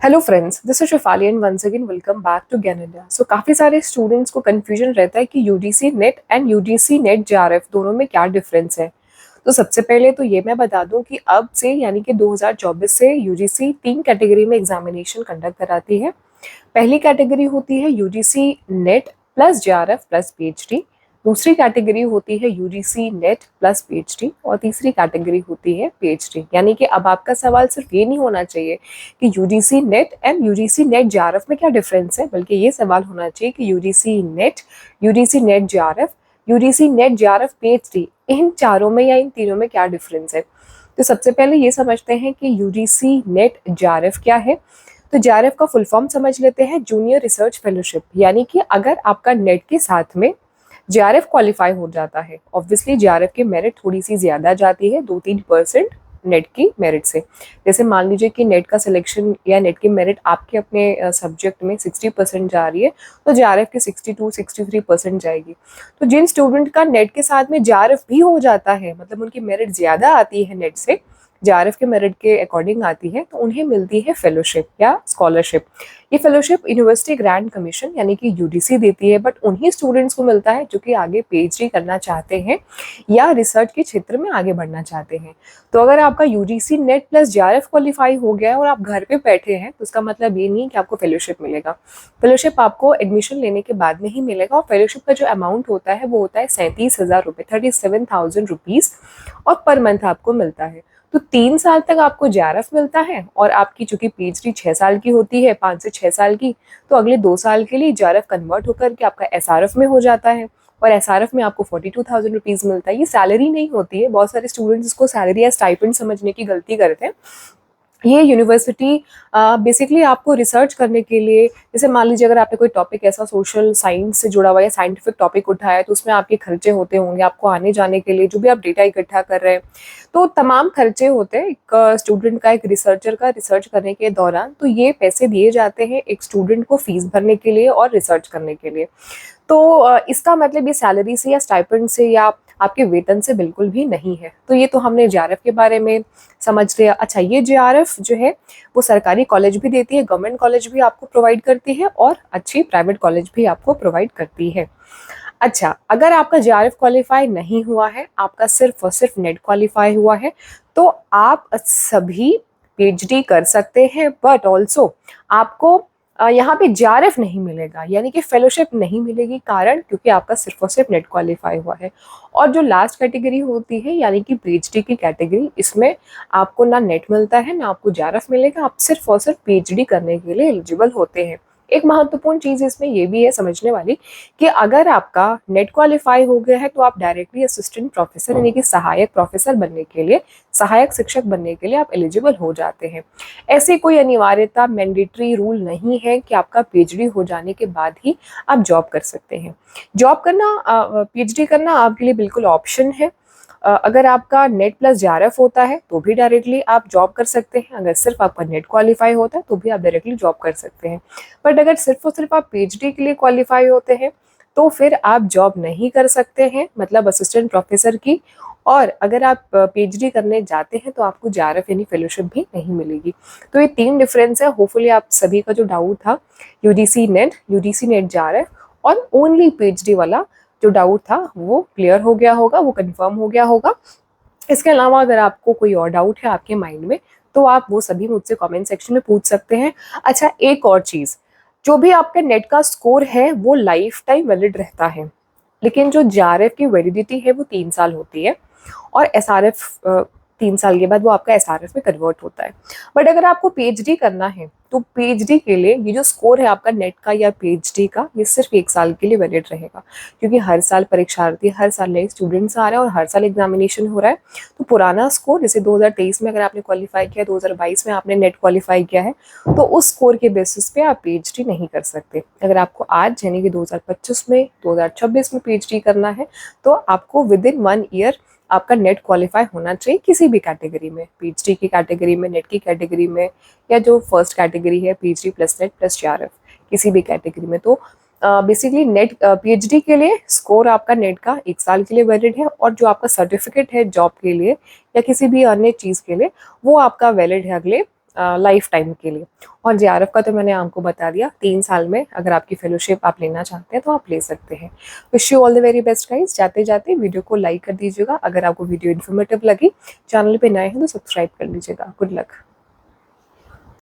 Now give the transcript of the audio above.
Hello friends, this is Shefali and once again welcome back to Gyan India. So काफ़ी सारे students को confusion रहता है कि UGC NET and UGC NET JRF दोनों में क्या डिफरेंस है। तो सबसे पहले तो ये मैं बता दूं कि अब से यानी कि 2024 से यूजीसी 3 कैटेगरी में एग्जामिनेशन कंडक्ट कराती है। पहली कैटेगरी होती है UGC net plus JRF plus PhD. दूसरी कैटेगरी होती है यूजीसी नेट प्लस पीएचडी और तीसरी कैटेगरी होती है पीएचडी। यानी कि अब आपका सवाल सिर्फ ये नहीं होना चाहिए कि UGC NET and UGC NET JRF में क्या डिफरेंस है, बल्कि ये सवाल होना चाहिए कि UGC NET JRF, UGC NET JRF PhD, इन चारों में या इन तीनों में क्या डिफरेंस है। तो सबसे पहले ये समझते हैं कि यूजीसी नेट जेआरएफ क्या है। तो जेआरएफ का फुल फॉर्म समझ लेते हैं, जूनियर रिसर्च फेलोशिप। यानी कि अगर आपका नेट के साथ में जेआरएफ क्वालिफाई हो जाता है, ऑब्वियसली जेआरएफ की मेरिट थोड़ी सी ज़्यादा जाती है, 2-3% नेट की मेरिट से। जैसे मान लीजिए कि नेट का सिलेक्शन या नेट की मेरिट आपके अपने सब्जेक्ट में 60% जा रही है, तो जेआरएफ की 62-63% जाएगी। तो जिन स्टूडेंट का नेट के साथ में जेआरएफ भी हो जाता है, मतलब उनकी मेरिट ज़्यादा आती है नेट से, जेआरएफ के मेरिट के अकॉर्डिंग आती है, तो उन्हें मिलती है फेलोशिप या स्कॉलरशिप। ये फेलोशिप यूनिवर्सिटी ग्रांट कमीशन यानी कि यूजीसी देती है, बट उन्हीं स्टूडेंट्स को मिलता है जो कि आगे पीएचडी करना चाहते हैं या रिसर्च के क्षेत्र में आगे बढ़ना चाहते हैं। तो अगर आपका UGC net plus JRF qualify हो गया है और आप घर पे बैठे हैं, तो उसका मतलब ये नहीं कि आपको फेलोशिप मिलेगा। फेलोशिप आपको एडमिशन लेने के बाद में ही मिलेगा और फेलोशिप का जो अमाउंट होता है वो होता है 37,000 रुपये, 37,000 रुपीज़, और पर मंथ आपको मिलता है। तो 3 साल तक आपको जेआरएफ मिलता है और आपकी चूंकि पीएचडी 6 साल की होती है, 5 से 6 साल की, तो अगले 2 साल के लिए जेआरएफ कन्वर्ट होकर के आपका एसआरएफ में हो जाता है और एसआरएफ में आपको 42,000 रुपीज़ मिलता है। ये सैलरी नहीं होती है, बहुत सारे स्टूडेंट्स इसको सैलरी या स्टाइपेंड समझने की गलती करते हैं। ये यूनिवर्सिटी बेसिकली आपको रिसर्च करने के लिए, जैसे मान लीजिए अगर आपने कोई टॉपिक ऐसा सोशल साइंस से जुड़ा हुआ या साइंटिफिक टॉपिक उठाया, तो उसमें आपके खर्चे होते होंगे, आपको आने जाने के लिए जो भी आप डेटा इकट्ठा कर रहे हैं, तो तमाम खर्चे होते हैं एक स्टूडेंट का, एक रिसर्चर का रिसर्च करने के दौरान। तो ये पैसे दिए जाते हैं एक स्टूडेंट को फीस भरने के लिए और रिसर्च करने के लिए। तो इसका मतलब ये सैलरी से या स्टाइपेंड से या आपके वेतन से बिल्कुल भी नहीं है। तो ये तो हमने जेआरएफ के बारे में समझ लिया। अच्छा, ये जेआरएफ जो है वो सरकारी कॉलेज भी देती है, गवर्नमेंट कॉलेज भी आपको प्रोवाइड करती है और अच्छी प्राइवेट कॉलेज भी आपको प्रोवाइड करती है। अच्छा, अगर आपका जेआरएफ क्वालिफाई नहीं हुआ है, आपका सिर्फ और सिर्फ नेट क्वालिफाई हुआ है, तो आप सभी पीएचडी कर सकते हैं, बट ऑल्सो आपको यहाँ पे जेआरएफ नहीं मिलेगा, यानी कि फेलोशिप नहीं मिलेगी। कारण क्योंकि आपका सिर्फ और सिर्फ नेट क्वालिफाई हुआ है। और जो लास्ट कैटेगरी होती है यानी कि पीएचडी की कैटेगरी, इसमें आपको ना नेट मिलता है ना आपको जेआरएफ मिलेगा, आप सिर्फ और सिर्फ पीएचडी करने के लिए एलिजिबल होते हैं। एक महत्वपूर्ण चीज़ इसमें ये भी है समझने वाली कि अगर आपका नेट क्वालिफाई हो गया है, तो आप डायरेक्टली असिस्टेंट प्रोफेसर यानी कि सहायक प्रोफेसर बनने के लिए, सहायक शिक्षक बनने के लिए आप एलिजिबल हो जाते हैं। ऐसी कोई अनिवार्यता, मैंडेटरी रूल नहीं है कि आपका पीएचडी हो जाने के बाद ही आप जॉब कर सकते हैं। जॉब करना, पीएचडी करना आपके लिए बिल्कुल ऑप्शन है। अगर आपका नेट प्लस जेआरएफ होता है तो भी डायरेक्टली आप जॉब कर सकते हैं, अगर सिर्फ आपका नेट क्वालिफाई होता है तो भी आप डायरेक्टली जॉब कर सकते हैं। बट अगर सिर्फ और सिर्फ आप पीएचडी के लिए क्वालिफाई होते हैं तो फिर आप जॉब नहीं कर सकते हैं, मतलब असिस्टेंट प्रोफेसर की। और अगर आप पीएचडी करने जाते हैं तो आपको जेआरएफ यानी फेलोशिप भी नहीं मिलेगी। तो ये 3 डिफरेंस है। होपफुली आप सभी का जो डाउट था यूजीसी नेट जेआरएफ और ओनली पीएचडी वाला जो डाउट था वो क्लियर हो गया होगा, वो कंफर्म हो गया होगा। इसके अलावा अगर आपको कोई और डाउट है आपके माइंड में, तो आप वो सभी मुझसे कमेंट सेक्शन में पूछ सकते हैं। अच्छा, एक और चीज़, जो भी आपके नेट का स्कोर है वो लाइफ टाइम वैलिड रहता है, लेकिन जो जेआरएफ की वैलिडिटी है वो 3 साल होती है और एसआरएफ 3 साल के बाद वो आपका एसआरएफ में कन्वर्ट होता है। बट अगर आपको पीएचडी करना है तो पीएचडी के लिए ये जो स्कोर है आपका नेट का या पीएचडी का, ये सिर्फ 1 साल के लिए वैलिड रहेगा, क्योंकि हर साल परीक्षार्थी, हर साल नए स्टूडेंट्स आ रहे हैं और हर साल एग्जामिनेशन हो रहा है। तो पुराना स्कोर, जैसे 2023 में अगर आपने क्वालिफाई किया, 2022 में आपने नेट क्वालिफाई किया है, तो उस स्कोर के बेसिस पे आप पीएचडी नहीं कर सकते। अगर आपको आज यानी कि 2025 में, 2026 में पीएचडी करना है, तो आपको विद इन 1 ईयर आपका नेट क्वालिफाई होना चाहिए किसी भी कैटेगरी में, पीएचडी की कैटेगरी में, नेट की कैटेगरी में, या जो फर्स्ट कैटेगरी है PhD plus net plus JRF, किसी भी कैटेगरी में। तो बेसिकली नेट पीएचडी के लिए स्कोर आपका नेट का 1 साल के लिए वैलिड है, और जो आपका सर्टिफिकेट है जॉब के लिए या किसी भी अन्य चीज़ के लिए, वो आपका वैलिड है अगले लाइफ टाइम के लिए। और जेआरएफ का तो मैंने आपको बता दिया, 3 साल में अगर आपकी फेलोशिप आप लेना चाहते हैं तो आप ले सकते हैं। Wish you all the very best guys. जाते जाते वीडियो को लाइक कर दीजिएगा। अगर आपको वीडियो इन्फॉर्मेटिव लगी, चैनल पे नए हैं तो सब्सक्राइब कर लीजिएगा। Good luck.